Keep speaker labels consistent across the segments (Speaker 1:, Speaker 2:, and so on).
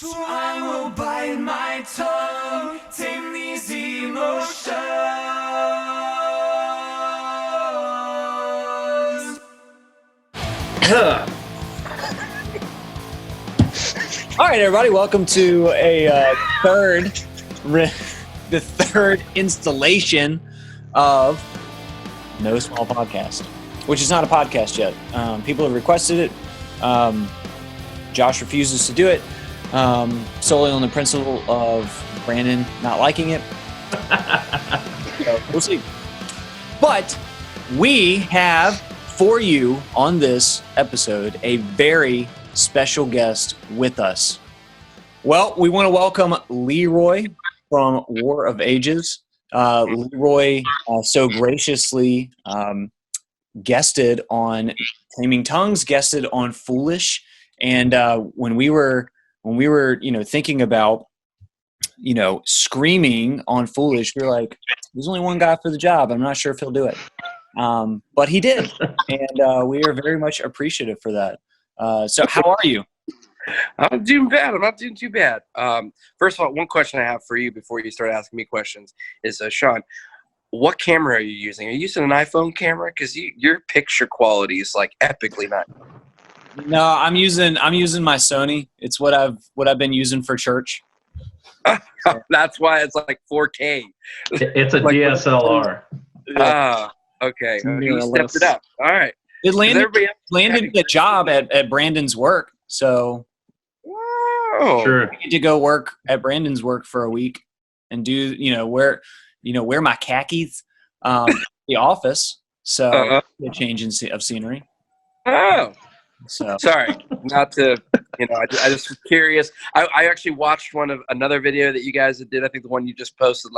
Speaker 1: So I will bite my tongue, tame these emotions.
Speaker 2: All right, everybody, welcome to the third installation of No Small Podcast, which is not a podcast yet. People have requested it. Josh refuses to do it, solely on the principle of Brandon not liking it. So we'll see. But we have for you on this episode a very special guest with us. Well, we want to welcome Leroy from War of Ages. Leroy so graciously guested on Taming Tongues, guested on Foolish, and when we were thinking about screaming on Foolish, we were like, there's only one guy for the job. I'm not sure if he'll do it, but he did, and we are very much appreciative for that. So how are you?
Speaker 3: I'm doing bad. I'm not doing too bad. First of all, one question I have for you before you start asking me questions is, Sean, what camera are you using? Are you using an iPhone camera? Because your picture quality is like epically nice.
Speaker 2: No, I'm using my Sony. It's what I've been using for church.
Speaker 3: That's why it's like 4K.
Speaker 4: It's a like DSLR.
Speaker 3: Okay. You stepped it up. All right.
Speaker 2: It landed the job at Brandon's work. So
Speaker 3: sure.
Speaker 2: I get to go work at Brandon's work for a week and do wear my khakis the office. So a change of scenery.
Speaker 3: Oh.
Speaker 2: So
Speaker 3: sorry, not to I just was curious. I actually watched another video that you guys did. I think the one you just posted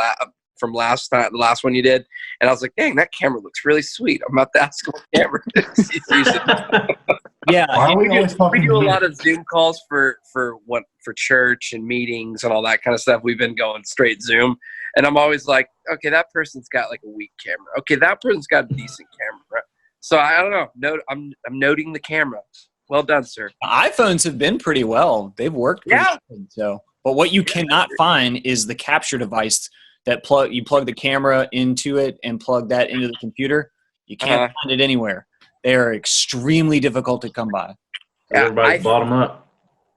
Speaker 3: from last time, the last one you did, and I was like, dang, that camera looks really sweet. I'm about to ask what camera he's using.
Speaker 2: Yeah,
Speaker 3: we do a lot of Zoom calls for church and meetings and all that kind of stuff. We've been going straight Zoom, and I'm always like, okay, that person's got like a weak camera. Okay, that person's got a decent camera. So I don't know. I'm noting the camera. Well done, sir.
Speaker 2: iPhones have been pretty well. They've worked pretty good. So, but what you cannot find is the capture device that you plug the camera into it and plug that into the computer. You can't find it anywhere. They are extremely difficult to come by.
Speaker 4: Everybody's bottom up.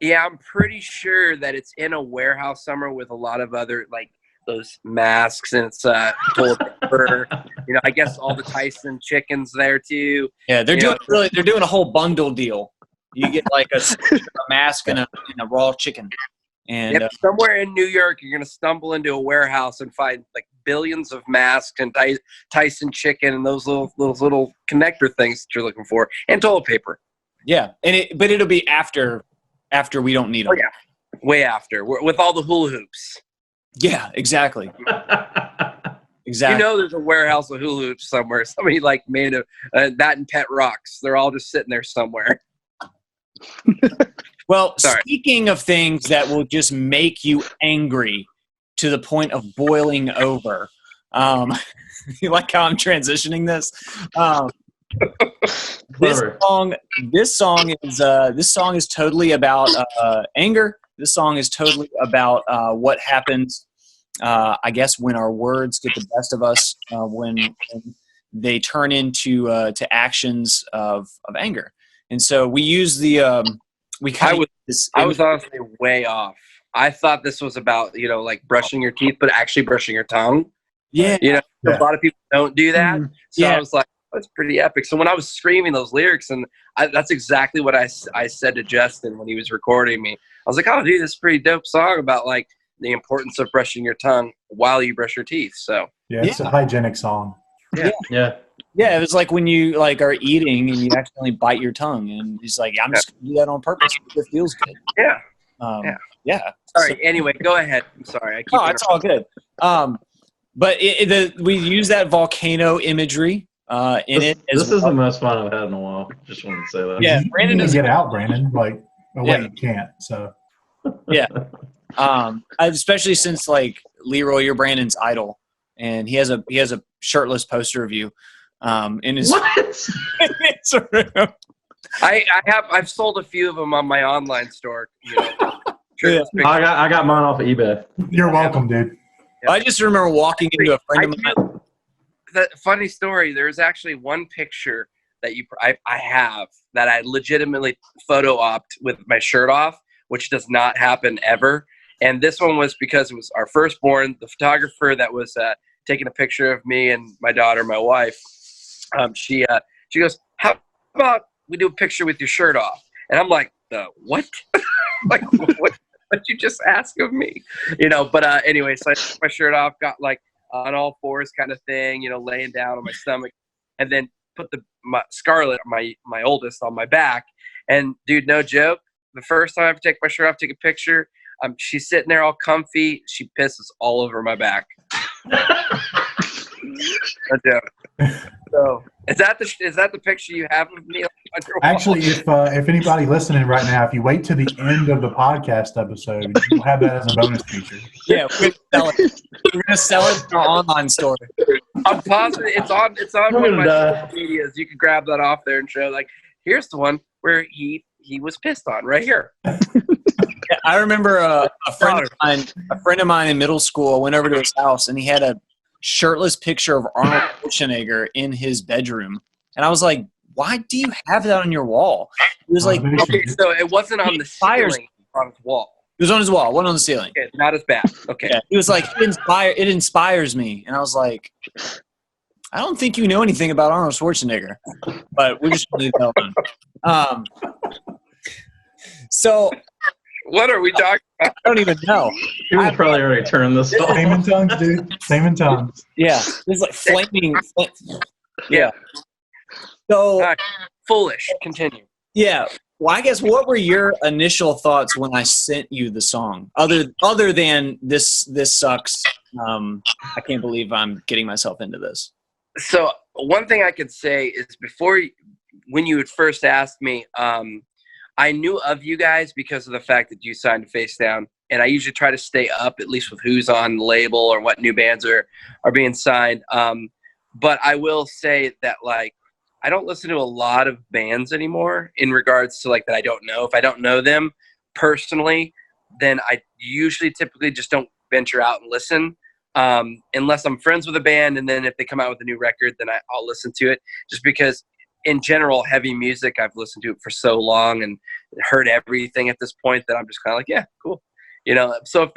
Speaker 3: Yeah, I'm pretty sure that it's in a warehouse somewhere with a lot of other like those masks, and it's toilet paper. I guess all the Tyson chickens there too.
Speaker 2: Yeah, they're doing a whole bundle deal. You get like a mask and a raw chicken. And
Speaker 3: somewhere in New York, you're gonna stumble into a warehouse and find like billions of masks and Tyson chicken and those little connector things that you're looking for, and toilet paper.
Speaker 2: Yeah, but it'll be after we don't need them.
Speaker 3: Oh yeah, way after with all the hula hoops.
Speaker 2: Yeah, exactly. Exactly.
Speaker 3: There's a warehouse of hula hoops somewhere. Somebody like made that and pet rocks. They're all just sitting there somewhere.
Speaker 2: Well, speaking of things that will just make you angry to the point of boiling over, you like how I'm transitioning this? This song is totally about anger. This song is totally about what happens, I guess, when our words get the best of us, when they turn into to actions of anger. And so we use the I was honestly way off. I thought this was about like brushing your teeth, but actually brushing your tongue. Yeah,
Speaker 3: a lot of people don't do that. So I was like, that's pretty epic. So when I was screaming those lyrics, and that's exactly what I said to Justin when he was recording me. I was like, oh, dude, this is a pretty dope song about like the importance of brushing your tongue while you brush your teeth. So
Speaker 5: it's a hygienic song.
Speaker 2: Yeah, it was like when you like are eating and you accidentally bite your tongue, and he's like, I'm just gonna do that on purpose because it feels good.
Speaker 3: Yeah. Sorry. Anyway, go ahead. I'm sorry.
Speaker 2: It's all good. But we use that volcano imagery in it.
Speaker 4: This is the most fun I've had in a while. Just wanted to say that.
Speaker 2: Yeah, Brandon
Speaker 5: doesn't get out, Brandon. Like, you can't. So.
Speaker 2: Yeah. Especially since like Leroy, you're Brandon's idol, and he has a shirtless poster of you. In his room.
Speaker 3: I've sold a few of them on my online store. shirtless picture.
Speaker 4: I got mine off of eBay.
Speaker 5: You're welcome, dude.
Speaker 3: Yeah.
Speaker 2: I just remember walking into a friend of mine.
Speaker 3: The funny story. There's actually one picture that I have that I legitimately photo opt with my shirt off, which does not happen ever. And this one was because it was our firstborn. The photographer that was taking a picture of me and my daughter, my wife, she goes, "How about we do a picture with your shirt off?" And I'm like, what? Like, what you just ask of me? But anyway, so I took my shirt off, got like on all fours kind of thing, laying down on my stomach, and then put my Scarlett, my oldest, on my back. And dude, no joke, the first time I ever take my shirt off, take a picture, she's sitting there all comfy. She pisses all over my back. No joke. So is that the picture you have of me on your wall?
Speaker 5: Actually, if anybody listening right now, if you wait to the end of the podcast episode, you'll have that as a bonus feature.
Speaker 2: Yeah, we're gonna sell it in our online store.
Speaker 3: I'm positive it's on
Speaker 4: We're
Speaker 3: one of my
Speaker 4: gonna
Speaker 3: social medias. You can grab that off there and show, like, here's the one where he was pissed on right here.
Speaker 2: Yeah, I remember a friend of mine in middle school. I went over to his house and he had a shirtless picture of Arnold Schwarzenegger in his bedroom, and I was like, "Why do you have that on your wall?" He was like,
Speaker 3: Okay, so it wasn't on the ceiling, on his wall.
Speaker 2: It was on his wall, wasn't on the ceiling.
Speaker 3: Okay, not as bad. Okay.
Speaker 2: Yeah, he was like, it inspires me. And I was like, I don't think you know anything about Arnold Schwarzenegger. But we're just going to leave that alone. So
Speaker 3: What are we talking about?
Speaker 2: I don't even know.
Speaker 4: People probably already turned this off.
Speaker 5: Taming Tongues, dude. Taming Tongues.
Speaker 2: Yeah. It's like flaming.
Speaker 3: Yeah.
Speaker 2: So,
Speaker 3: All right. Foolish. Continue.
Speaker 2: yeah. Well, I guess what were your initial thoughts when I sent you the song? Other than this sucks. I can't believe I'm getting myself into this.
Speaker 3: So one thing I could say is when you had first asked me, I knew of you guys because of the fact that you signed to Face Down, and I usually try to stay up at least with who's on the label or what new bands are being signed. But I will say that, like, I don't listen to a lot of bands anymore in regards to, like, that I don't know. If I don't know them personally, then I typically just don't venture out and listen unless I'm friends with a band. And then if they come out with a new record, then I'll listen to it, just because in general, heavy music, I've listened to it for so long and heard everything at this point that I'm just kind of like, yeah, cool. So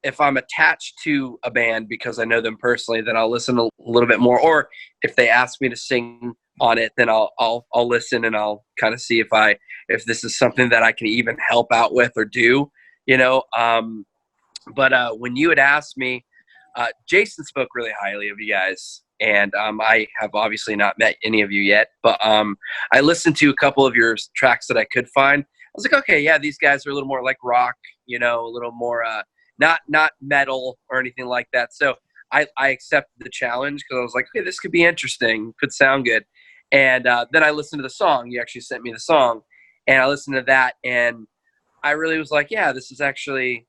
Speaker 3: if I'm attached to a band because I know them personally, then I'll listen a little bit more. Or if they ask me to sing on it, then I'll listen and I'll kind of see if this is something that I can even help out with or do, But when you had asked me, Jason spoke really highly of you guys. And I have obviously not met any of you yet, but I listened to a couple of your tracks that I could find. I was like, okay, yeah, these guys are a little more like rock, a little more not metal or anything like that. So I accepted the challenge because I was like, okay, this could be interesting, could sound good. And then I listened to the song. You actually sent me the song, and I listened to that, and I really was like, yeah, this is actually,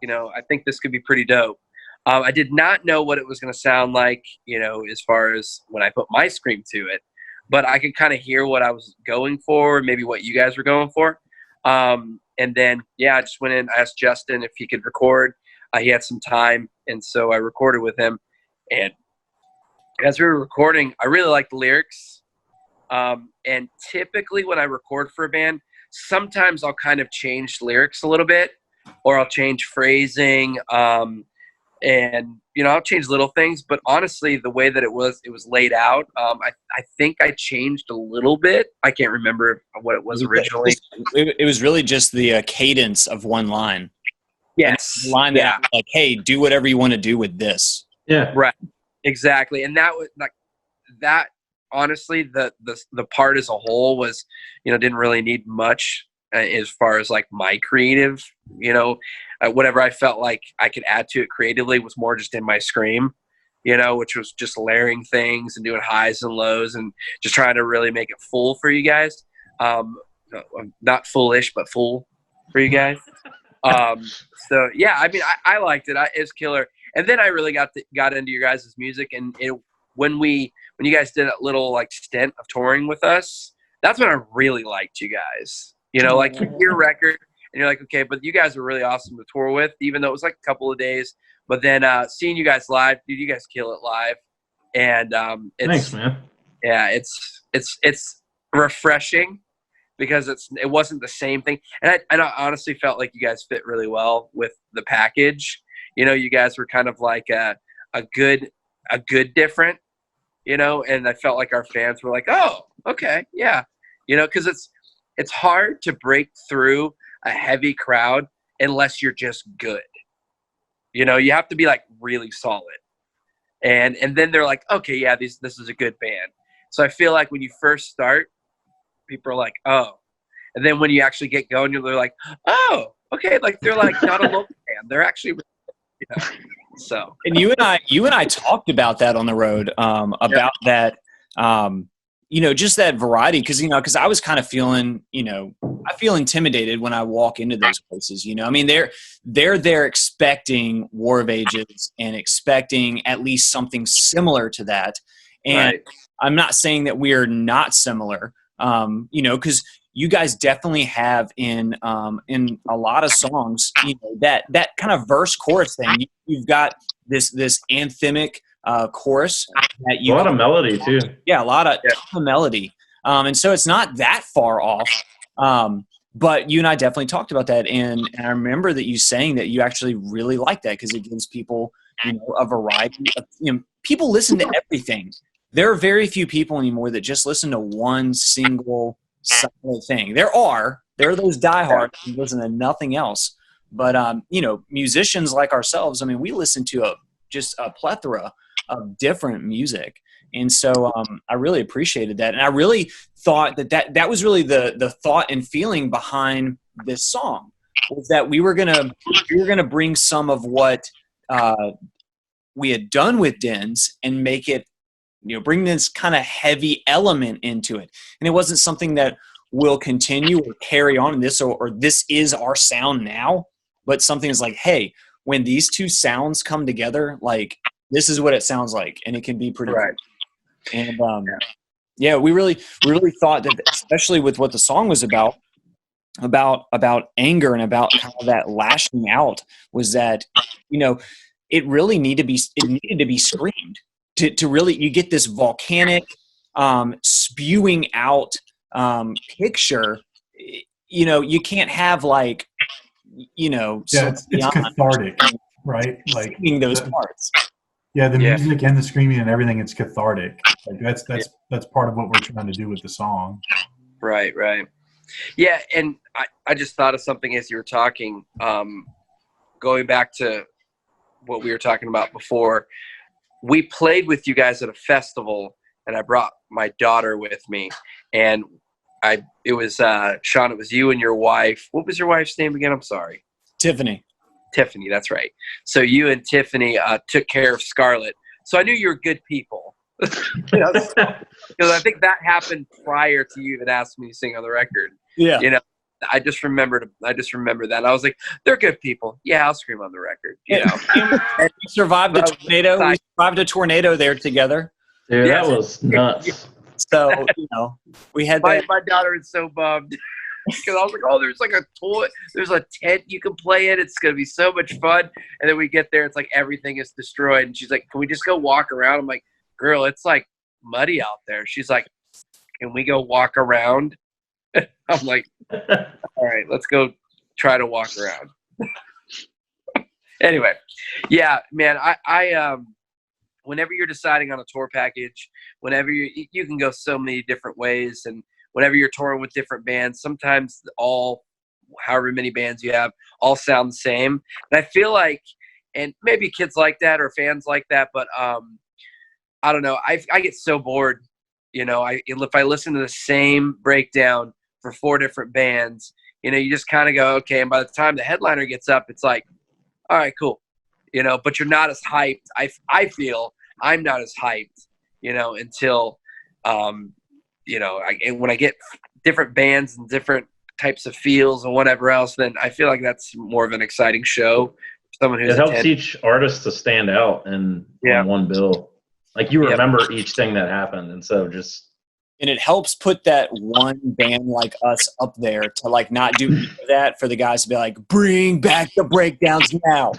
Speaker 3: I think this could be pretty dope. I did not know what it was going to sound like, as far as when I put my scream to it, but I could kind of hear what I was going for, maybe what you guys were going for. And then, yeah, I just went in, I asked Justin if he could record. He had some time, and so I recorded with him. And as we were recording, I really liked the lyrics. And typically when I record for a band, sometimes I'll kind of change lyrics a little bit, or I'll change phrasing, and I'll change little things. But honestly, the way that it was laid out, I think I changed a little bit. I can't remember what it was originally.
Speaker 2: It was really just the cadence of one line.
Speaker 3: Yes,
Speaker 2: and line that like, hey, do whatever you want to do with this.
Speaker 4: Yeah,
Speaker 3: right, exactly. And that was like that. Honestly, the part as a whole was, didn't really need much as far as like my creative, whatever I felt like I could add to it creatively was more just in my scream, which was just layering things and doing highs and lows and just trying to really make it full for you guys. Not foolish, but full for you guys. So yeah, I mean, I liked it. It's killer. And then I really got into your guys' music, and when you guys did a little like stint of touring with us, that's when I really liked you guys. Like your record, and you're like, okay, but you guys were really awesome to tour with, even though it was like a couple of days. But then seeing you guys live, dude, you guys kill it live. And
Speaker 4: Thanks, man.
Speaker 3: yeah, it's refreshing because it wasn't the same thing. And I honestly felt like you guys fit really well with the package. You know, you guys were kind of like a good different, you know, and I felt like our fans were like, oh, okay, yeah. You know, because it's hard to break through a heavy crowd unless you're just good. You know, you have to be like really solid. And then they're like, okay, yeah, this is a good band. So I feel like when you first start, people are like, oh. And then when you actually get going, they're like, oh, okay. Like they're like not a local band. They're actually, you know, so.
Speaker 2: And you and I talked about that on the road, about that, you know, just that variety. Cause I was kind of feeling, you know, I feel intimidated when I walk into those places, you know, I mean, they're expecting War of Ages and expecting at least something similar to that. And
Speaker 3: Right.
Speaker 2: I'm not saying that we are not similar, you know, cause you guys definitely have in a lot of songs, you know, that kind of verse chorus thing. You've got this anthemic chorus that you
Speaker 4: A lot of melody too.
Speaker 2: Yeah, a lot of melody, and so it's not that far off. But you and I definitely talked about that, and I remember that you saying that you actually really like that because it gives people, you know, a variety of, you know, people listen to everything. There are very few people anymore that just listen to one single solid thing. There are those diehards who listen to nothing else. But you know, musicians like ourselves, I mean, we listen to just a plethora of different music. And so I really appreciated that. And I really thought that was really the thought and feeling behind this song, was that we were gonna bring some of what we had done with Dens and make it, you know, bring this kind of heavy element into it. And it wasn't something that will continue or carry on in this, or this is our sound now, but something is like, hey, when these two sounds come together, like this is what it sounds like, and it can be pretty
Speaker 3: Right.
Speaker 2: cool. And yeah, we really thought that, especially with what the song was about anger and about kind of that lashing out, was that, you know, it needed to be screamed to really, you get this volcanic spewing out picture. You know, you can't have like, you know,
Speaker 5: Yeah, it's cathartic, right? Like
Speaker 2: singing those parts.
Speaker 5: Yeah, the music and the screaming and everything, it's cathartic. Like that's part of what we're trying to do with the song.
Speaker 3: Right. Yeah, and I just thought of something as you were talking, going back to what we were talking about before. We played with you guys at a festival, and I brought my daughter with me, and it was Sean, it was you and your wife. What was your wife's name again? I'm sorry.
Speaker 2: Tiffany,
Speaker 3: that's right. So you and Tiffany took care of Scarlett. So I knew you were good people. Because I think that happened prior to you even asking me to sing on the record.
Speaker 2: Yeah.
Speaker 3: You know, I just remember that. I was like, they're good people. Yeah, I'll scream on the record. You know,
Speaker 2: and we survived a tornado. We survived a tornado there together.
Speaker 4: Dude, that was nuts.
Speaker 2: So, you know, we had
Speaker 3: my daughter is so bummed because I was like, oh, there's like a toy, there's a tent you can play in. It's gonna be so much fun. And then we get there, it's like everything is destroyed. And she's like, can we just go walk around? I'm like, girl, it's like muddy out there. She's like, can we go walk around? I'm like, all right, let's go try to walk around. Anyway, yeah, man, I whenever you're deciding on a tour package, whenever you can go so many different ways, and whenever you're touring with different bands, sometimes however many bands you have, all sound the same. And I feel like, and maybe kids like that or fans like that, but I don't know. I get so bored, you know. If I listen to the same breakdown for 4 different bands, you know, you just kind of go, okay. And by the time the headliner gets up, it's like, all right, cool, you know. But you're not as hyped. I feel I'm not as hyped, you know, until you know, and when I get different bands and different types of feels and whatever else, then I feel like that's more of an exciting show. Someone who's
Speaker 4: it helps each artist to stand out on one bill. Like you remember each thing that happened, and so just
Speaker 2: And it helps put that one band like us up there to like not do that for the guys to be like, bring back the breakdowns now.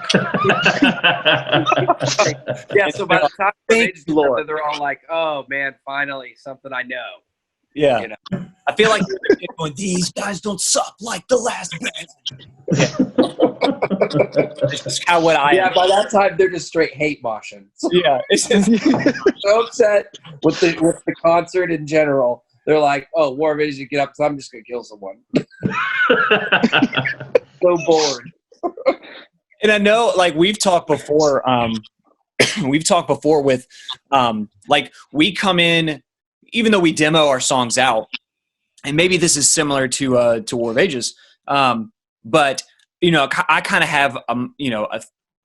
Speaker 3: Yeah, so by the time they
Speaker 2: Thank
Speaker 3: just
Speaker 2: you,
Speaker 3: get
Speaker 2: Lord.
Speaker 3: up there, they're all like, "Oh man, finally something I know."
Speaker 2: Yeah.
Speaker 3: You know?
Speaker 2: I feel like they're going, these guys don't suck like the last band. Yeah. It's just kind of what I
Speaker 3: Yeah,
Speaker 2: am.
Speaker 3: by that time they're just straight hate moshing.
Speaker 2: Yeah. It's just,
Speaker 3: So upset with the concert in general. They're like, "Oh, War of Ages, you get up because I'm just gonna kill someone." So bored.
Speaker 2: and I know like we've talked before with like we come in, even though we demo our songs out, and maybe this is similar to War of Ages, but you know, I kind of have you know,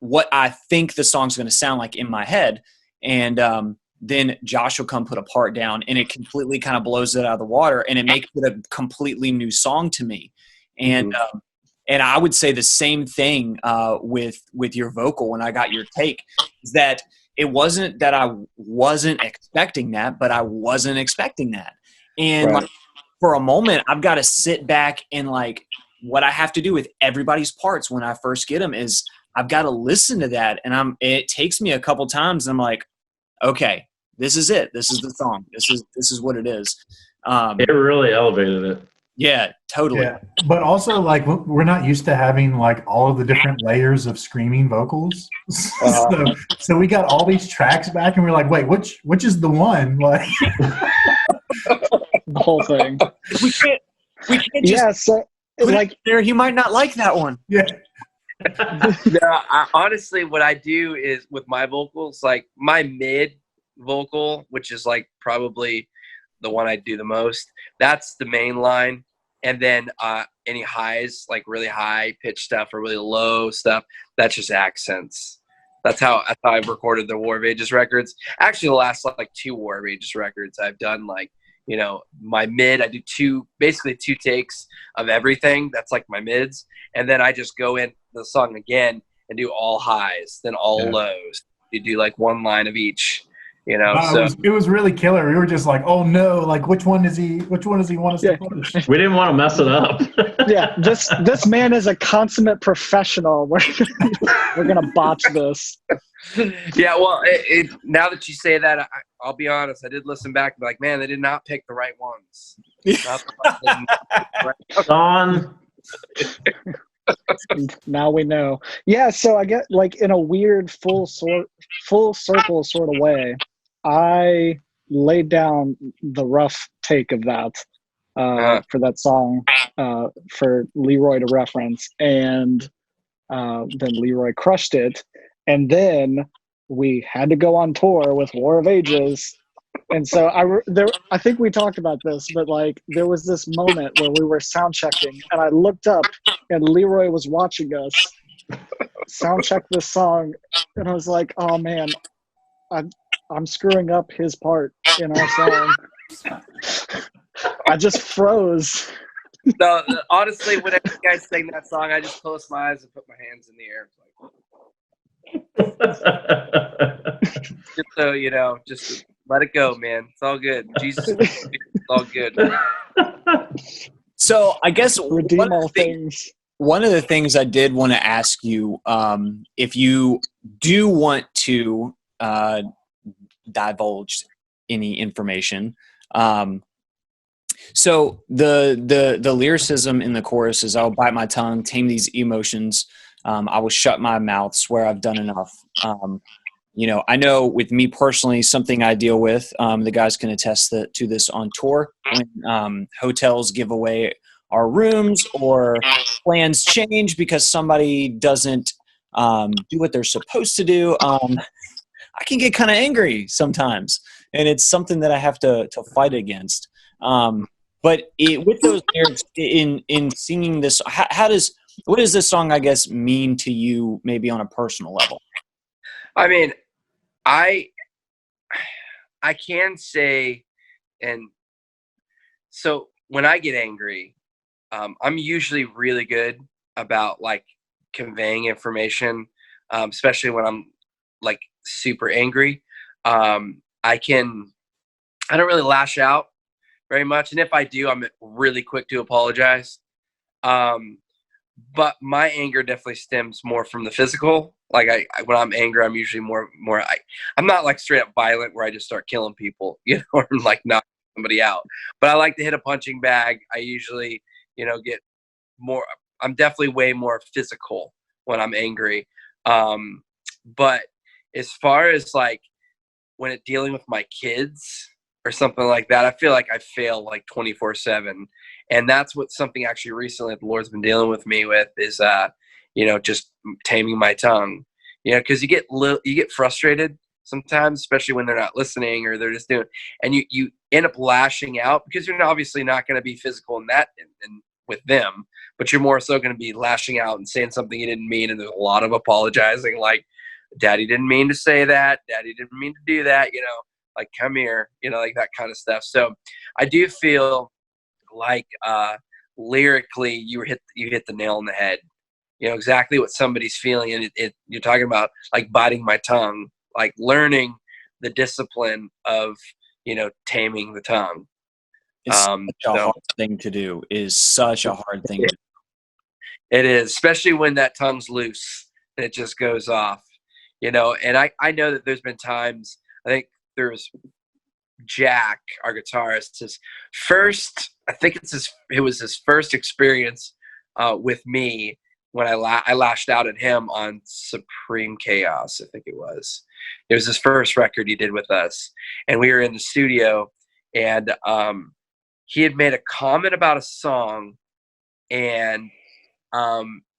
Speaker 2: what I think the song's going to sound like in my head, and then Josh will come put a part down, and it completely kind of blows it out of the water, and it makes it a completely new song to me, and and I would say the same thing with your vocal when I got your take, is that it wasn't that I wasn't expecting that, but I wasn't expecting that, and
Speaker 3: Right.
Speaker 2: like, for a moment, I've got to sit back and like what I have to do with everybody's parts when I first get them is I've got to listen to that, and it takes me a couple times, and I'm like, okay, this is it. This is the song. This is what it is.
Speaker 4: It really elevated it.
Speaker 2: Yeah, totally.
Speaker 5: Yeah, but also like we're not used to having like all of the different layers of screaming vocals. So we got all these tracks back, and we're like, wait, which is the one? Like
Speaker 6: The whole thing.
Speaker 2: We can't just
Speaker 6: Yeah, so
Speaker 2: put
Speaker 6: like
Speaker 2: it there. You might not like that one.
Speaker 5: yeah,
Speaker 3: No, honestly, what I do is with my vocals, like my mid vocal, which is like probably the one I do the most, that's the main line. And then any highs, like really high pitch stuff or really low stuff, that's just accents. That's how I've recorded the War of Ages records. Actually, the last like 2 War of Ages records, I've done like, you know, my mid, I do basically 2 takes of everything. That's like my mids. And then I just go in the song again and do all highs, then all lows. You do like 1 line of each, you know. So
Speaker 5: it was really killer. We were just like, oh no, like which one does he want us to push?
Speaker 4: We didn't want to mess it up.
Speaker 6: yeah, this man is a consummate professional. We're gonna botch this.
Speaker 3: yeah, well, now that you say that, I'll be honest. I did listen back and be like, man, they did not pick the right ones. Not the right-
Speaker 4: Don.
Speaker 6: Now we know. Yeah, so I get like in a weird full circle sort of way, I laid down the rough take of that for that song for Leroy to reference, and then Leroy crushed it, and then we had to go on tour with War of Ages. And so I think we talked about this, but like there was this moment where we were sound checking, and I looked up, and Leroy was watching us sound check this song, and I was like, "Oh man, I'm screwing up his part in our song." I just froze.
Speaker 3: No, honestly, whenever you guys sing that song, I just close my eyes and put my hands in the air. Just so you know, just let it go, man. It's all good. Jesus, it's all good.
Speaker 2: So I guess
Speaker 6: Redeem all things.
Speaker 2: one of the things I did want to ask you, if you do want to divulge any information, so the lyricism in the chorus is, "I'll bite my tongue, tame these emotions. I will shut my mouth, swear I've done enough." You know, I know with me personally, something I deal with, the guys can attest to this on tour, when hotels give away our rooms or plans change because somebody doesn't do what they're supposed to do. I can get kind of angry sometimes, and it's something that I have to fight against. But with those lyrics in singing this, what does this song, I guess, mean to you, maybe on a personal level?
Speaker 3: I mean, I can say, and so when I get angry, I'm usually really good about like conveying information, especially when I'm like super angry. I don't really lash out. very much. And if I do, I'm really quick to apologize. But my anger definitely stems more from the physical. Like when I'm angry, I'm usually I'm not like straight up violent where I just start killing people, or like knock somebody out. But I like to hit a punching bag. I usually, get more. I'm definitely way more physical when I'm angry. But as far as like when it's dealing with my kids or something like that, I feel like I fail like 24/7. And that's what something actually recently the Lord's been dealing with me with is, just taming my tongue, cause you get frustrated sometimes, especially when they're not listening or they're just doing, and you end up lashing out because you're obviously not going to be physical in that and with them, but you're more so going to be lashing out and saying something you didn't mean. And there's a lot of apologizing, like, Daddy didn't mean to say that. Daddy didn't mean to do that, like, come here, like that kind of stuff. So I do feel like lyrically you hit the nail on the head. Exactly what somebody's feeling, and you're talking about like biting my tongue, like learning the discipline of taming the tongue.
Speaker 2: It's such a hard thing to do. Is such a hard thing to do.
Speaker 3: It is, especially when that tongue's loose and it just goes off. And I know that there's been times, I think there's Jack, our guitarist, it was his first experience with me when I lashed out at him on Supreme Chaos. I think it was his first record he did with us, and we were in the studio, and he had made a comment about a song, and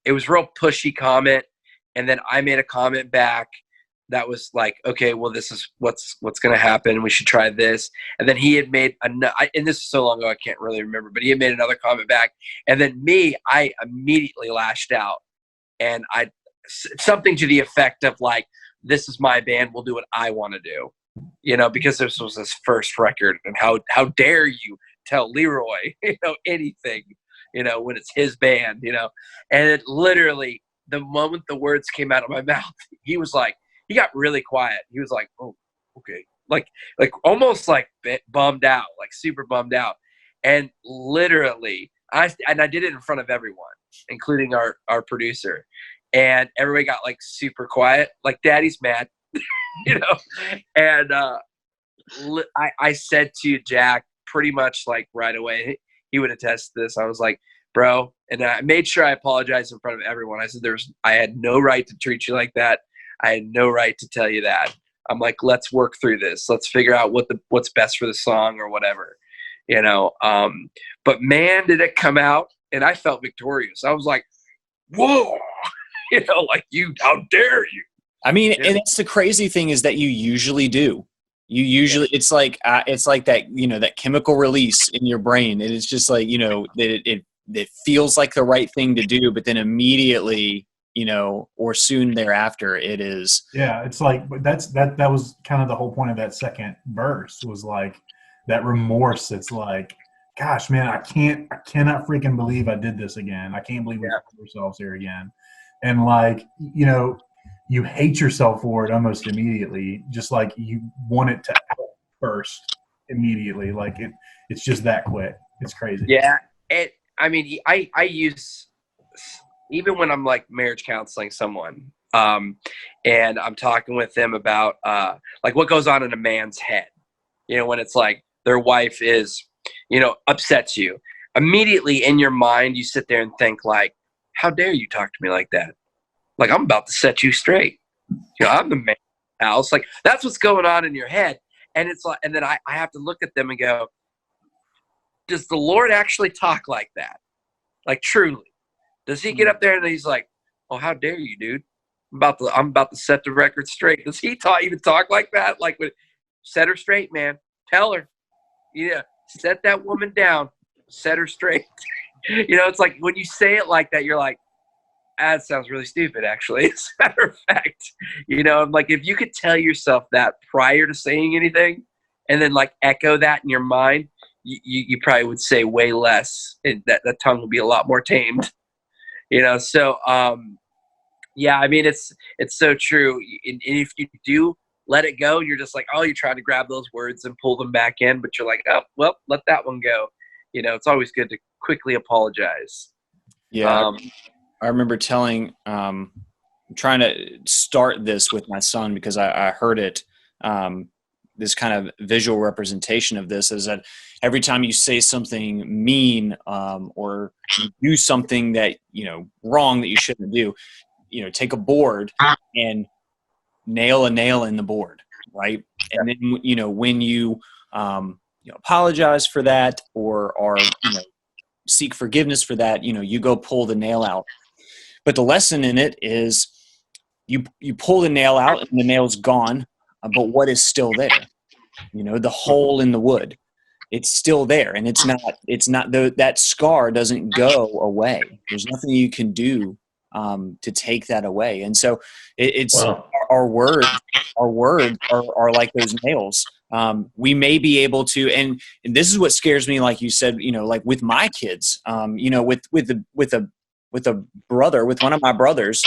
Speaker 3: it was a real pushy comment, and then I made a comment back that was like, okay, well, this is what's going to happen. We should try this. And then he had made and this is so long ago, I can't really remember, but he had made another comment back. And then I immediately lashed out, and something to the effect of like, this is my band. We'll do what I want to do, because this was his first record, and how dare you tell Leroy, anything, when it's his band, and it literally, the moment the words came out of my mouth, he was like, he got really quiet. He was like, oh, okay. Like almost like bummed out, like super bummed out. And literally, I did it in front of everyone, including our producer. And everybody got like super quiet, like Daddy's mad, And I said to Jack pretty much like right away, he would attest to this. I was like, bro, and I made sure I apologized in front of everyone. I said, I had no right to treat you like that. I had no right to tell you that. I'm like, let's work through this. Let's figure out what's best for the song or whatever, but man, did it come out, and I felt victorious. I was like, whoa, like, how dare you?
Speaker 2: I mean, and it's the crazy thing is that you usually do. It's like that, that chemical release in your brain. And it's just like, it feels like the right thing to do, but then immediately, or soon thereafter, it is.
Speaker 5: Yeah, it's like that was kind of the whole point of that second verse, was like that remorse. It's like, gosh, man, I cannot freaking believe I did this again. I can't believe we put ourselves here again. And like, you hate yourself for it almost immediately, just like you want it to outburst immediately. Like it's just that quick. It's crazy.
Speaker 3: Yeah, I use, even when I'm like marriage counseling someone, and I'm talking with them about like what goes on in a man's head, when it's like their wife is, upsets you, immediately in your mind you sit there and think like, how dare you talk to me like that? Like, I'm about to set you straight. I'm the man of the house. Like, that's what's going on in your head. And it's like, and then I have to look at them and go, does the Lord actually talk like that? Like, truly? Does he get up there and he's like, oh, how dare you, dude? I'm about to set the record straight. Does he even talk like that? Like, set her straight, man. Tell her. Set that woman down. Set her straight. It's like when you say it like that, you're like, that sounds really stupid, actually. As a matter of fact, like if you could tell yourself that prior to saying anything and then like echo that in your mind, you probably would say way less, and that tongue would be a lot more tamed, So, yeah, I mean, it's so true. And if you do let it go. You're just like, oh, you try to grab those words and pull them back in, but you're like, oh, well, let that one go. You know, it's always good to quickly apologize.
Speaker 2: Yeah. I remember telling, trying to start this with my son because I heard it, this kind of visual representation of this is that every time you say something mean, or you do something that, wrong that you shouldn't do, take a board and nail a nail in the board. Right. And then, when you, apologize for that or seek forgiveness for that, you go pull the nail out. But the lesson in it is you pull the nail out and the nail's gone, but what is still there? The hole in the wood, it's still there, and it's not that scar doesn't go away. There's nothing you can do to take that away. And so it's
Speaker 4: Wow.
Speaker 2: our words are like those nails. We may be able to, and this is what scares me, like you said, like with my kids, with a brother, with one of my brothers,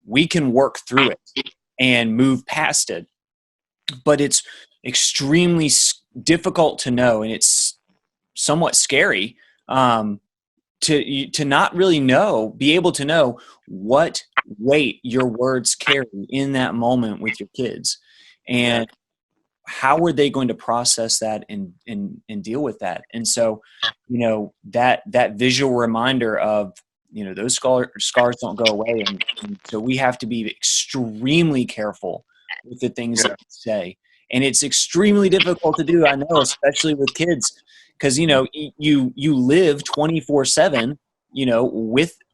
Speaker 2: we can work through it and move past it. But it's extremely difficult to know, and it's somewhat scary to not really be able to know what weight your words carry in that moment with your kids, and how are they going to process that and deal with that. And so, that visual reminder of, those scars don't go away. And so we have to be extremely careful with the things that we say. And it's extremely difficult to do, I know, especially with kids, because, you live 24/7,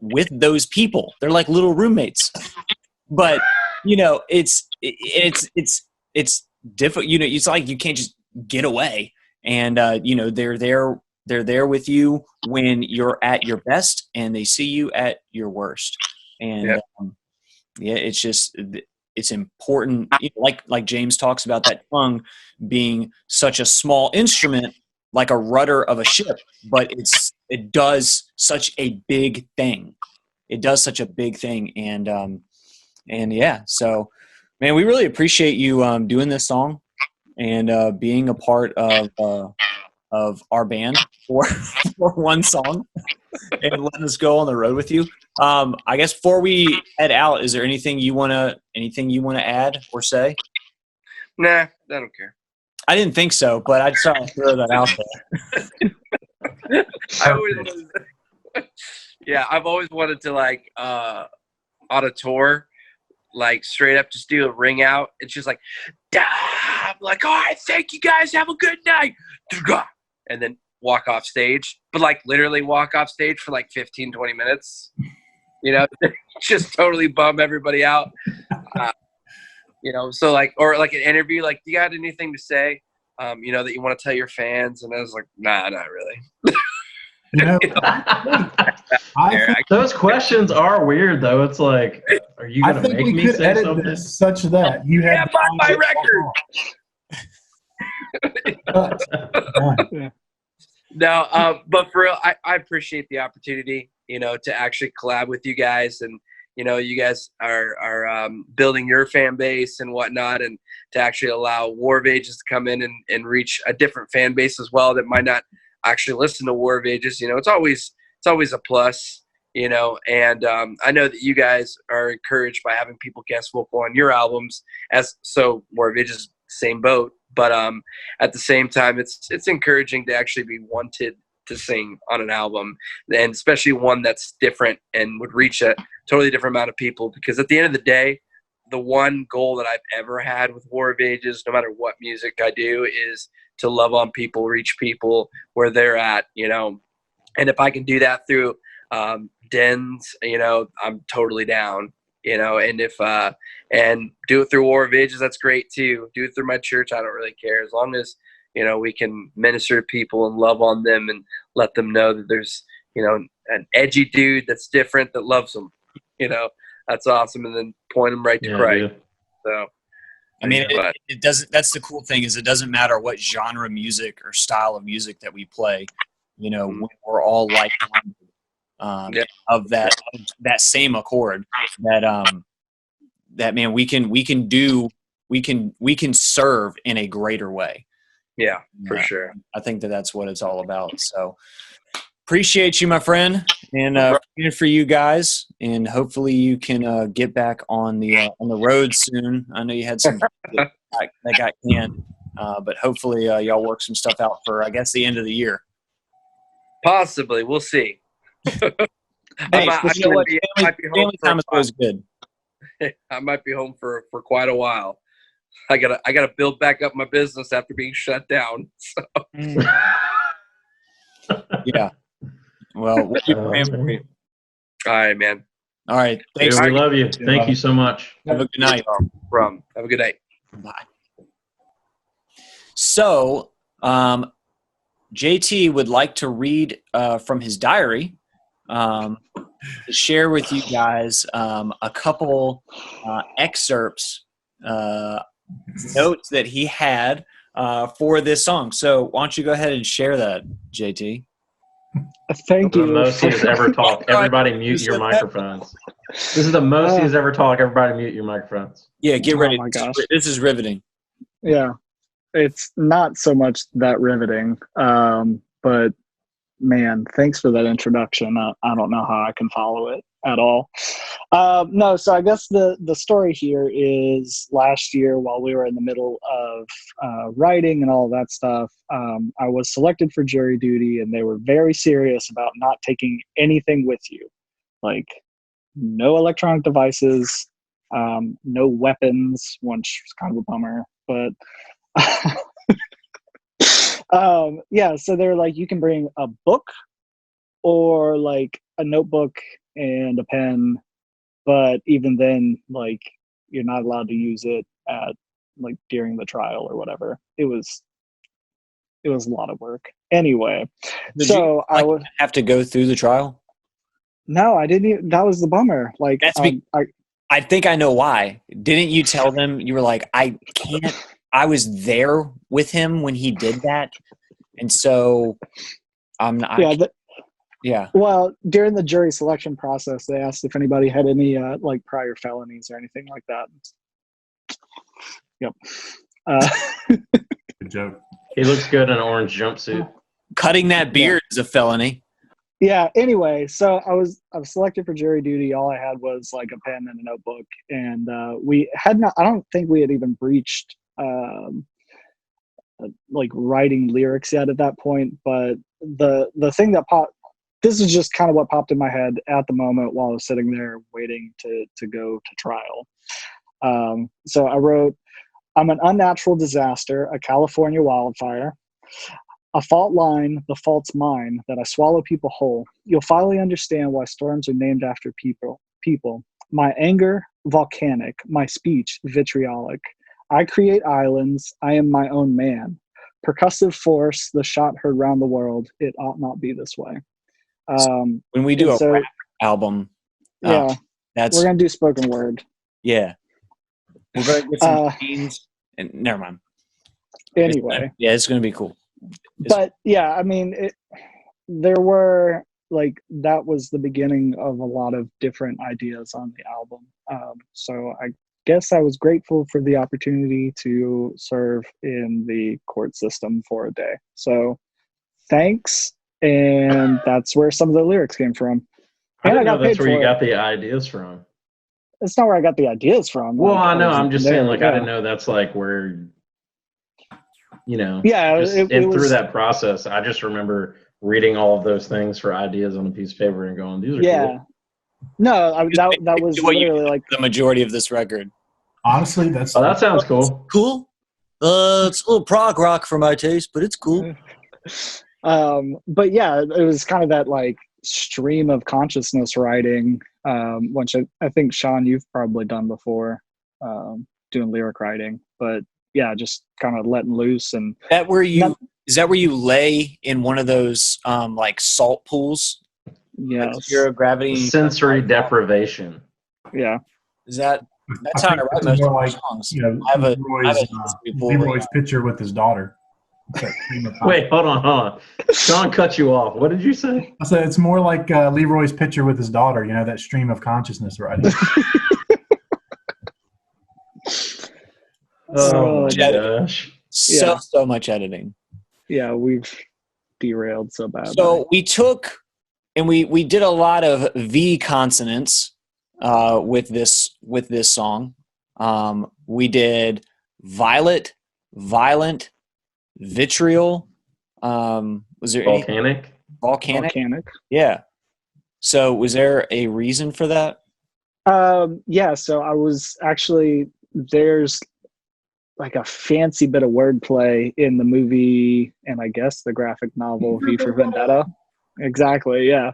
Speaker 2: with those people. They're like little roommates. But, it's difficult. It's like you can't just get away. And, they're there with you when you're at your best, and they see you at your worst. And it's just, it's important. Like James talks about that tongue being such a small instrument, like a rudder of a ship, but it does such a big thing. It does such a big thing. And yeah, so man, we really appreciate you doing this song and being a part of our band for one song and letting us go on the road with you. I guess before we head out, is there anything you wanna add or say?
Speaker 3: Nah, I don't care.
Speaker 2: I didn't think so, but I just want to throw that out there.
Speaker 3: I've always wanted to on a tour, like straight up just do a ring out. It's just like, I'm like, all right, thank you guys, have a good night, and then walk off stage, but like literally walk off stage for like 15-20 minutes, just totally bum everybody out. So like, or like an interview, like, do you got anything to say, that you want to tell your fans? And I was like, nah, not really.
Speaker 5: I think
Speaker 4: Those questions are weird, though. It's like, are you going to make me
Speaker 5: could
Speaker 4: say
Speaker 5: edit
Speaker 4: something?
Speaker 5: this such that you have
Speaker 3: buy my record. No, but for real, I appreciate the opportunity, to actually collab with you guys, and you guys are building your fan base and whatnot, and to actually allow War of Ages to come in and reach a different fan base as well that might not actually listen to War of Ages. It's always a plus, and I know that you guys are encouraged by having people guest vocal on your albums, so War of Ages, same boat. But at the same time, it's encouraging to actually be wanted to sing on an album, and especially one that's different and would reach a totally different amount of people. Because at the end of the day, the one goal that I've ever had with War of Ages, no matter what music I do, is to love on people, reach people where they're at, And if I can do that through dens, I'm totally down. And if and do it through War of Ages, that's great too. Do it through my church, I don't really care, as long as we can minister to people and love on them and let them know that there's an edgy dude that's different that loves them. That's awesome, and then point them right to Christ.
Speaker 4: Dude.
Speaker 3: So
Speaker 2: I mean, it doesn't. That's the cool thing, is it doesn't matter what genre music or style of music that we play. We're all like-minded. Of that same accord, that man, we can do we can serve in a greater way.
Speaker 3: Yeah, for sure.
Speaker 2: I think that's what it's all about. So appreciate you, my friend, and praying for you guys, and hopefully you can get back on the road soon. I know you had some that got canned, but hopefully y'all work some stuff out for, I guess, the end of the year.
Speaker 3: Possibly, we'll see.
Speaker 2: Hey, you know what? Family time is always good.
Speaker 3: I might be home for quite a while. I gotta build back up my business after being shut down. So.
Speaker 2: Yeah. Well, we'll be praying for you.
Speaker 3: All right, man.
Speaker 2: All right. Thanks.
Speaker 4: We love you. Thank you so much.
Speaker 2: Have a good night.
Speaker 3: Have a good night.
Speaker 2: Bye. So, JT would like to read from his diary, to share with you guys a couple excerpts, notes that he had for this song. So why don't you go ahead and share that, JT?
Speaker 6: Thank
Speaker 4: The
Speaker 6: you.
Speaker 4: most he has ever talked. Everybody mute your microphones. This is the most he has ever talked. Everybody mute your microphones.
Speaker 2: Yeah, get ready.
Speaker 6: Oh my gosh.
Speaker 2: This is riveting.
Speaker 6: Yeah, it's not so much that riveting, but man, thanks for that introduction. I don't know how I can follow it at all. No, so I guess the story here is last year while we were in the middle of writing and all that stuff, I was selected for jury duty, and they were very serious about not taking anything with you, like no electronic devices, no weapons, which was kind of a bummer, but yeah, so they're like, you can bring a book or like a notebook and a pen, but even then, like, you're not allowed to use it at like during the trial or whatever. It was a lot of work. Anyway, so I would
Speaker 2: have to go through the trial.
Speaker 6: No, I didn't even, that was the bummer. Like,
Speaker 2: I think I know why. Didn't you tell them, you were like, I can't, I was there with him when he did that. And so I'm not. Yeah.
Speaker 6: Well, during the jury selection process, they asked if anybody had any like prior felonies or anything like that. Yep.
Speaker 5: Good joke.
Speaker 4: He looks good in an orange jumpsuit.
Speaker 2: Cutting that beard is a felony.
Speaker 6: Yeah. Anyway, so I was selected for jury duty. All I had was like a pen and a notebook, and we had not. I don't think we had even breached like writing lyrics yet at that point. But the thing that popped. This is just kind of what popped in my head at the moment while I was sitting there waiting to go to trial. So I wrote, I'm an unnatural disaster, a California wildfire, a fault line, the fault's mine, that I swallow people whole. You'll finally understand why storms are named after people. My anger, volcanic, my speech, vitriolic. I create islands, I am my own man. Percussive force, the shot heard round the world, it ought not be this way.
Speaker 2: When we do a rap album,
Speaker 6: we're gonna do spoken word.
Speaker 2: Yeah, we're gonna get some scenes, and never mind.
Speaker 6: Anyway,
Speaker 2: it's gonna be cool.
Speaker 6: But yeah, I mean, there were like, that was the beginning of a lot of different ideas on the album. So I guess I was grateful for the opportunity to serve in the court system for a day. So thanks. And that's where some of the lyrics came from.
Speaker 4: I didn't know that's where you got the ideas from.
Speaker 6: It's not where I got the ideas from.
Speaker 4: Well, I know. I'm just saying, like, I didn't know that's like where, you know.
Speaker 6: Yeah,
Speaker 4: through that process, I just remember reading all of those things for ideas on a piece of paper and going, "These are cool."
Speaker 6: No, that was literally like
Speaker 2: the majority of this record.
Speaker 5: Honestly,
Speaker 4: that sounds cool.
Speaker 2: Cool. It's a little prog rock for my taste, but it's cool.
Speaker 6: But yeah, it was kind of that like stream of consciousness writing, which I think, Sean, you've probably done before, doing lyric writing. But yeah, just kind of letting loose. And
Speaker 2: is that where you lay in one of those like salt pools?
Speaker 6: Yeah,
Speaker 2: like zero gravity,
Speaker 4: sensory deprivation.
Speaker 6: Yeah,
Speaker 2: that's how I write most of my songs.
Speaker 5: You know,
Speaker 2: I have
Speaker 5: Leroy's picture with his daughter.
Speaker 4: Wait, hold on. Sean cut you off. What did you say?
Speaker 5: I said it's more like Leroy's picture with his daughter. You know, that stream of consciousness writing.
Speaker 4: Oh my
Speaker 2: So-
Speaker 4: gosh.
Speaker 2: So much editing.
Speaker 6: Yeah, we've derailed so bad.
Speaker 2: So we took and we did a lot of V consonants with this song. We did violet, violent, vitriol. Was there any
Speaker 4: Volcanic.
Speaker 2: volcanic? Yeah. So was there a reason for that?
Speaker 6: Yeah, so I was actually, there's like a fancy bit of wordplay in the movie and I guess the graphic novel V for Vendetta. Exactly, yeah.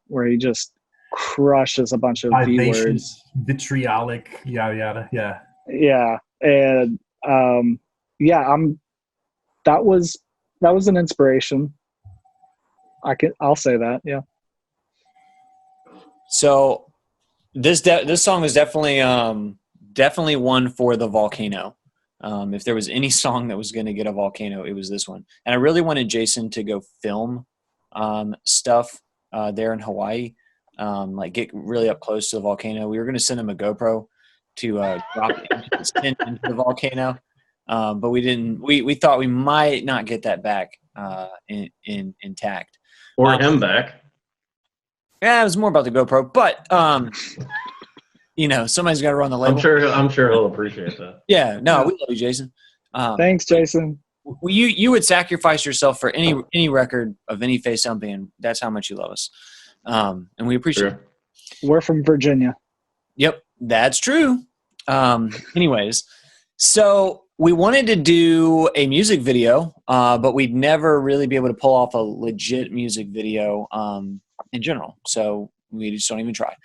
Speaker 6: Where he just crushes a bunch of V words.
Speaker 5: Vivacious, vitriolic, yada yada. Yeah.
Speaker 6: Yeah, and that was an inspiration. I'll say that. Yeah.
Speaker 2: So this song is definitely one for the volcano. If there was any song that was going to get a volcano, it was this one. And I really wanted Jason to go film stuff there in Hawaii, like get really up close to the volcano. We were going to send him a GoPro to drop into the volcano, but we didn't. We thought we might not get that back intact.
Speaker 4: Or him back.
Speaker 2: Yeah, it was more about the GoPro, but somebody's got to run the label.
Speaker 4: I'm sure he'll appreciate that.
Speaker 2: Yeah, no, we love you, Jason.
Speaker 6: Thanks, Jason.
Speaker 2: You would sacrifice yourself for any record of any face down band. That's how much you love us, and we appreciate it.
Speaker 6: We're from Virginia.
Speaker 2: Yep, that's true. Anyways, so we wanted to do a music video, but we'd never really be able to pull off a legit music video in general. So we just don't even try.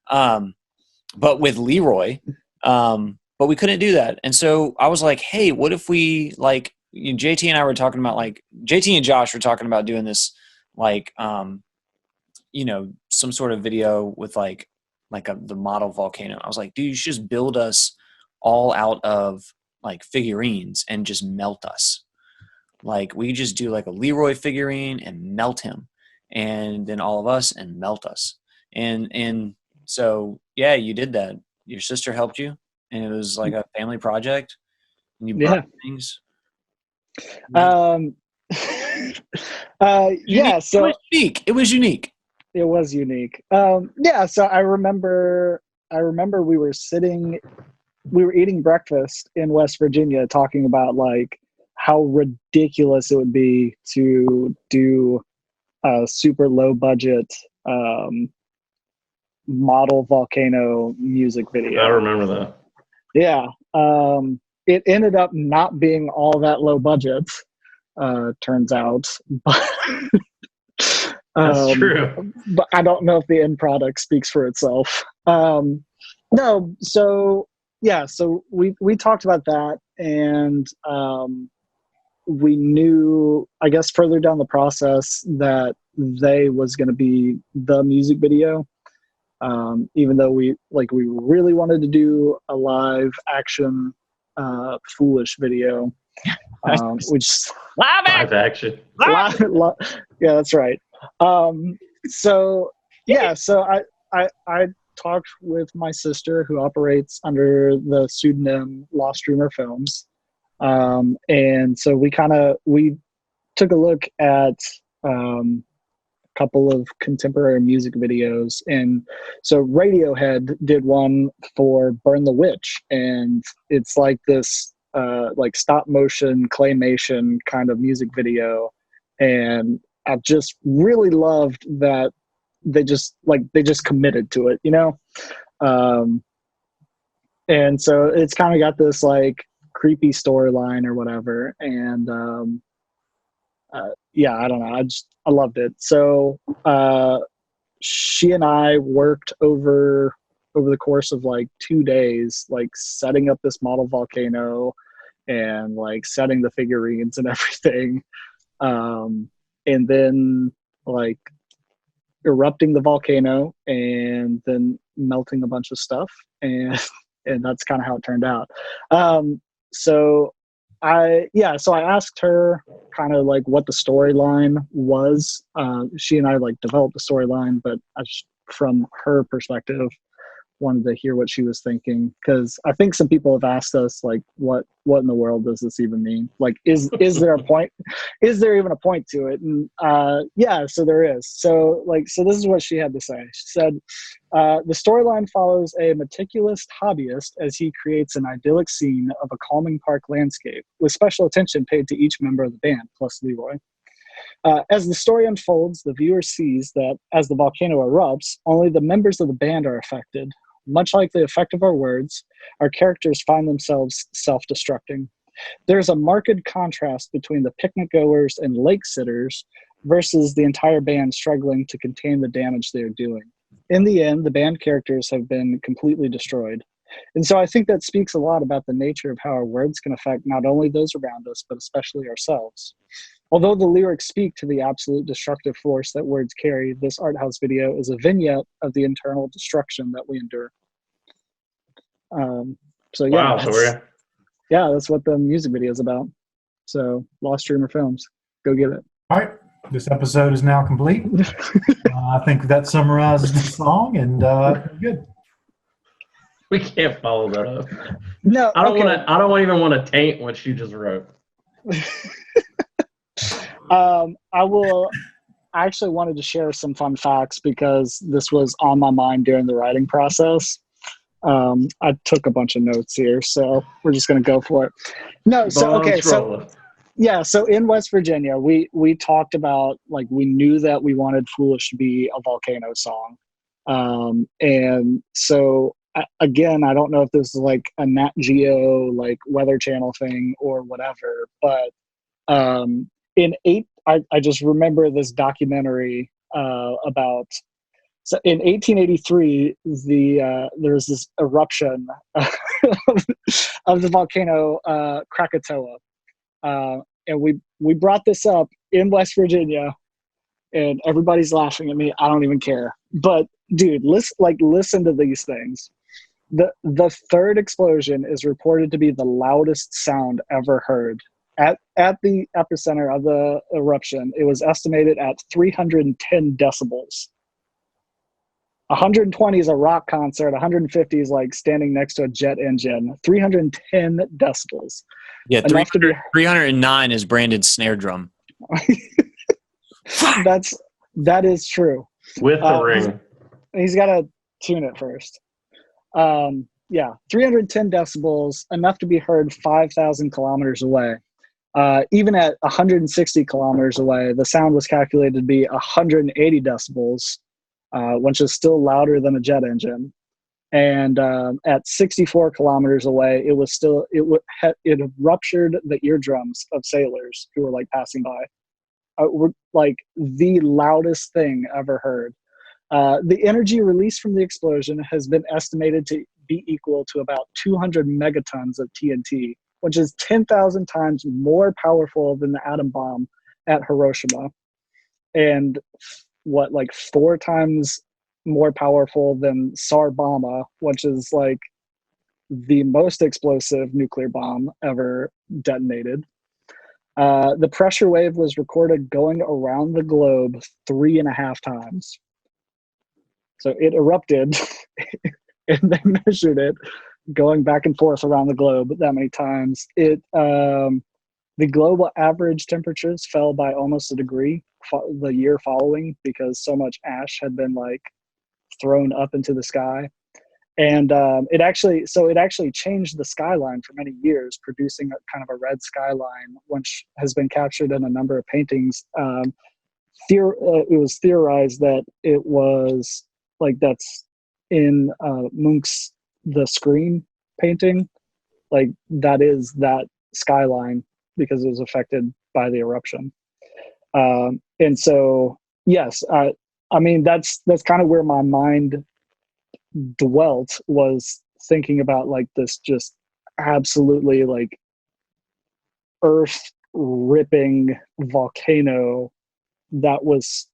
Speaker 2: But with Leroy, but we couldn't do that. And so I was like, hey, what if we JT and I were talking about JT and Josh were talking about doing this some sort of video with the model volcano. I was like, dude, you should just build us all out of figurines and just melt us. We just do a Leroy figurine and melt him, and then all of us and melt us. And so yeah, you did that. Your sister helped you, and it was like a family project. And you brought things.
Speaker 6: Yeah. So
Speaker 2: it was unique. It was unique.
Speaker 6: It was unique. Yeah. So I remember we were eating breakfast in West Virginia talking about how ridiculous it would be to do a super low budget model volcano music video.
Speaker 4: I remember that.
Speaker 6: Yeah. It ended up not being all that low budget, turns out.
Speaker 4: That's true.
Speaker 6: But I don't know if the end product speaks for itself. No, so yeah, so we talked about that, and we knew, I guess, further down the process that they was going to be the music video. Even though we really wanted to do a live action Foolish video, which
Speaker 4: Live action.
Speaker 6: yeah, that's right. So yeah, so I talked with my sister, who operates under the pseudonym Lost Dreamer Films, and so we took a look at a couple of contemporary music videos, and so Radiohead did one for Burn the Witch, and it's like this stop motion claymation kind of music video, and I just really loved that they just committed to it, and so it's kind of got this creepy storyline or whatever, and yeah, I don't know, I loved it. So she and I worked over the course of 2 days, setting up this model volcano and setting the figurines and everything, and then erupting the volcano and then melting a bunch of stuff, and that's kind of how it turned out. So I asked her kind of what the storyline was. She and I developed the storyline, but from her perspective, wanted to hear what she was thinking, because I think some people have asked us like, what in the world does this even mean? Like, is there a point? Is there even a point to it? And yeah, so there is. So this is what she had to say. She said, the storyline follows a meticulous hobbyist as he creates an idyllic scene of a calming park landscape with special attention paid to each member of the band, plus Leroy. As the story unfolds, the viewer sees that as the volcano erupts, only the members of the band are affected. Much like the effect of our words, our characters find themselves self-destructing. There's a marked contrast between the picnic goers and lake sitters versus the entire band struggling to contain the damage they are doing. In the end, the band characters have been completely destroyed. And so I think that speaks a lot about the nature of how our words can affect not only those around us, but especially ourselves. Although the lyrics speak to the absolute destructive force that words carry, this art house video is a vignette of the internal destruction that we endure. So yeah,
Speaker 4: Wow, so
Speaker 6: that's what the music video is about. So Lost Dreamer Films, go get it.
Speaker 5: All right, this episode is now complete. I think that summarizes the song, and good.
Speaker 4: we can't follow that up.
Speaker 6: No,
Speaker 4: I don't even want to taint what she just wrote.
Speaker 6: I actually wanted to share some fun facts because this was on my mind during the writing process. I took a bunch of notes here, so we're just going to go for it. No, so okay, so yeah, so in West Virginia, we talked about, like, we knew that we wanted "Foolish" to be a volcano song, and so again, I don't know if this is like a Nat Geo like Weather Channel thing or whatever, but I just remember this documentary about. So in 1883, there was this eruption of the volcano Krakatoa, and we brought this up in West Virginia, and everybody's laughing at me. I don't even care. But dude, listen to these things. The third explosion is reported to be the loudest sound ever heard. At the epicenter of the eruption, it was estimated at 310 decibels. 120 is a rock concert. 150 is like standing next to a jet engine. 310 decibels.
Speaker 2: Yeah, 309 is Brandon's snare drum.
Speaker 6: That is true.
Speaker 4: With the ring.
Speaker 6: He's got to tune it first. Yeah, 310 decibels, enough to be heard 5,000 kilometers away. Even at 160 kilometers away, the sound was calculated to be 180 decibels. Which is still louder than a jet engine. And at 64 kilometers away, it had ruptured the eardrums of sailors who were like passing by. Were like the loudest thing ever heard. The energy released from the explosion has been estimated to be equal to about 200 megatons of TNT, which is 10,000 times more powerful than the atom bomb at Hiroshima. And 4 times more powerful than Tsar-Bomba, which is like the most explosive nuclear bomb ever detonated. The pressure wave was recorded going around the globe 3.5 times. So it erupted and they measured it going back and forth around the globe that many times. The global average temperatures fell by almost a degree the year following because so much ash had been like thrown up into the sky. And it actually changed the skyline for many years, producing a kind of a red skyline, which has been captured in a number of paintings. It was theorized that it was like that's in Munch's The Scream painting, like that is that skyline because it was affected by the eruption. And so, yes, I mean, that's kind of where my mind dwelt, was thinking about like this just absolutely like earth ripping volcano that was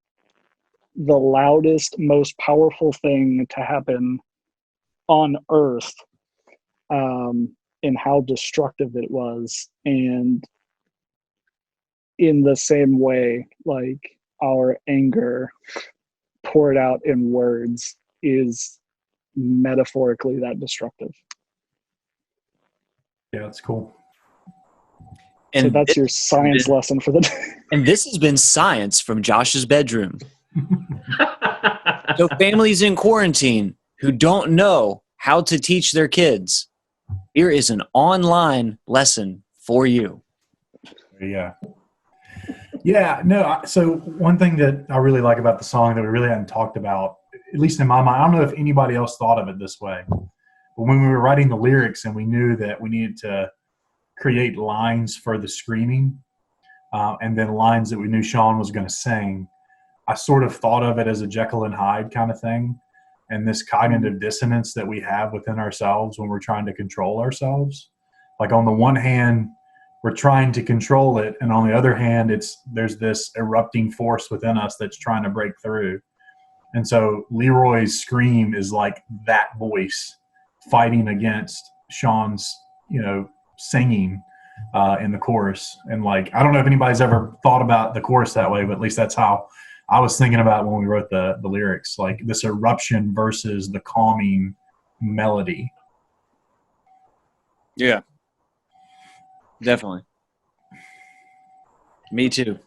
Speaker 6: the loudest, most powerful thing to happen on earth, and how destructive it was. And in the same way, like our anger poured out in words is metaphorically that destructive.
Speaker 5: Yeah, that's cool.
Speaker 6: So that's your science lesson for the day.
Speaker 2: And this has been Science from Josh's bedroom. So families in quarantine who don't know how to teach their kids, here is an online lesson for you.
Speaker 5: Yeah. Yeah, no, so one thing that I really like about the song that we really hadn't talked about, at least in my mind, I don't know if anybody else thought of it this way, but when we were writing the lyrics and we knew that we needed to create lines for the screaming and then lines that we knew Sean was going to sing, I sort of thought of it as a Jekyll and Hyde kind of thing, and this cognitive dissonance that we have within ourselves when we're trying to control ourselves. Like on the one hand, we're trying to control it, and on the other hand, there's this erupting force within us that's trying to break through. And so Leroy's scream is like that voice fighting against Sean's, singing in the chorus. And like, I don't know if anybody's ever thought about the chorus that way, but at least that's how I was thinking about it when we wrote the lyrics, like this eruption versus the calming melody.
Speaker 2: Yeah. Definitely. Me too.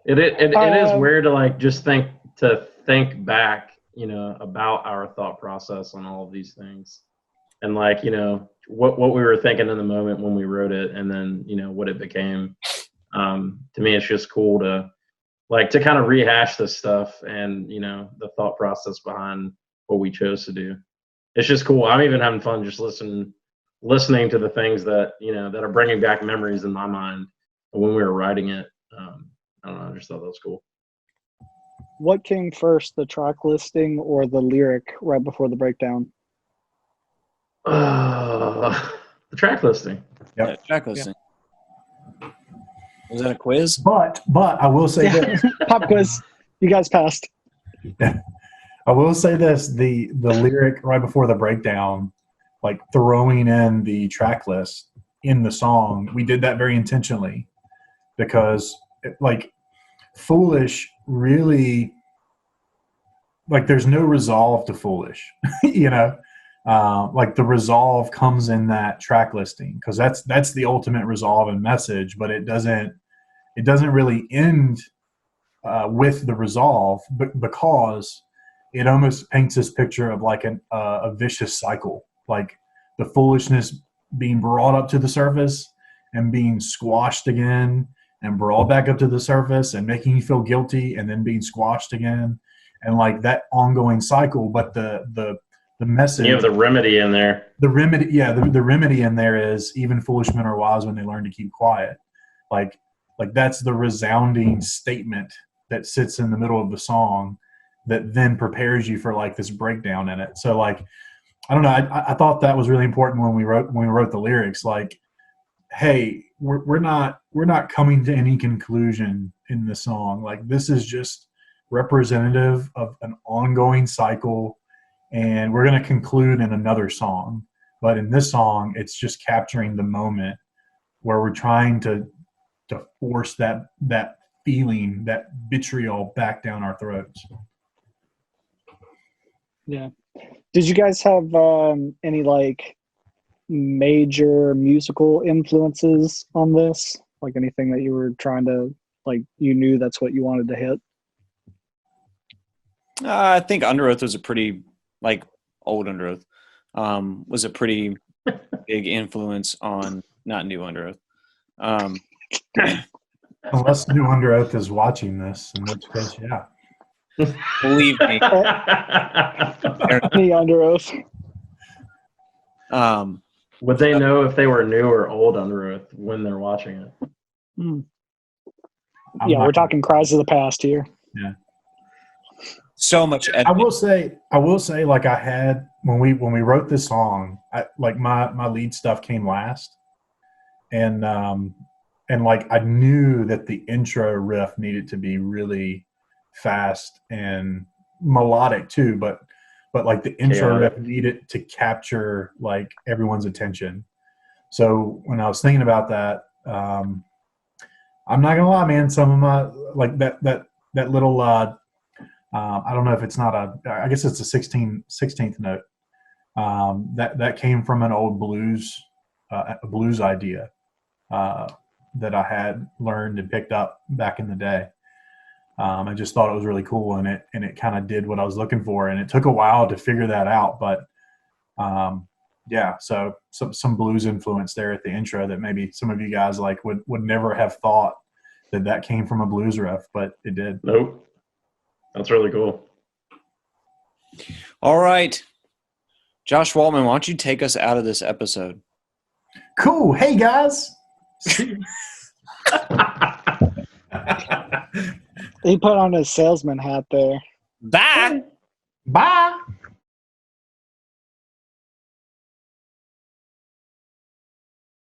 Speaker 4: It is weird to like just think back, about our thought process on all of these things, and like what we were thinking in the moment when we wrote it, and then what it became. To me, it's just cool to kind of rehash this stuff and the thought process behind what we chose to do. It's just cool. I'm even having fun just listening to the things that that are bringing back memories in my mind when we were writing it. I don't know. I just thought that was cool.
Speaker 6: What came first, the track listing or the lyric right before the breakdown?
Speaker 4: The track listing.
Speaker 5: Yep.
Speaker 2: Yeah, track listing. Yeah. Was that a quiz?
Speaker 5: But I will say this.
Speaker 6: Pop quiz. You guys passed.
Speaker 5: I will say this, the lyric right before the breakdown, like throwing in the track list in the song, we did that very intentionally because Foolish really, there's no resolve to Foolish, the resolve comes in that track listing because that's the ultimate resolve and message, but it doesn't really end with the resolve, but because it almost paints this picture of like a vicious cycle, like the foolishness being brought up to the surface and being squashed again and brought back up to the surface and making you feel guilty and then being squashed again, and like that ongoing cycle. But the message,
Speaker 4: you have the remedy in there.
Speaker 5: The remedy in there is even foolish men are wise when they learn to keep quiet. Like that's the resounding statement that sits in the middle of the song that then prepares you for like this breakdown in it. So like, I don't know. I thought that was really important when we wrote the lyrics. Like, hey, we're not coming to any conclusion in the song. Like this is just representative of an ongoing cycle, and we're going to conclude in another song. But in this song, it's just capturing the moment where we're trying to force that feeling, that vitriol back down our throats.
Speaker 6: Yeah. Did you guys have any like major musical influences on this? Like anything that you were trying to, like, you knew that's what you wanted to hit?
Speaker 2: I think Under Oath was a pretty, old Under Oath, was a pretty big influence on, not new Under Oath.
Speaker 5: Unless New Under Oath is watching this, in which case, yeah.
Speaker 2: Believe me.
Speaker 6: Me Under Oath.
Speaker 4: Would they know if they were new or old Under Oath when they're watching it?
Speaker 6: Yeah, we're talking Cries of the Past here.
Speaker 5: Yeah.
Speaker 2: So much editing.
Speaker 5: I will say, like I had when we wrote this song, my lead stuff came last, and like I knew that the intro riff needed to be really fast and melodic too, but like the intro riff needed to capture like everyone's attention. So when I was thinking about that, I'm not gonna lie, man, some of my like that little I don't know if it's not I guess it's a 16th note. That came from an old a blues idea that I had learned and picked up back in the day. I just thought it was really cool, and it kind of did what I was looking for. And it took a while to figure that out, but yeah. So some blues influence there at the intro that maybe some of you guys like would never have thought that came from a blues riff, but it did.
Speaker 4: Nope. That's really cool.
Speaker 2: All right. Josh Waltman, why don't you take us out of this episode?
Speaker 5: Cool. Hey, guys.
Speaker 6: He put on his salesman hat there.
Speaker 2: Bye.
Speaker 5: Bye.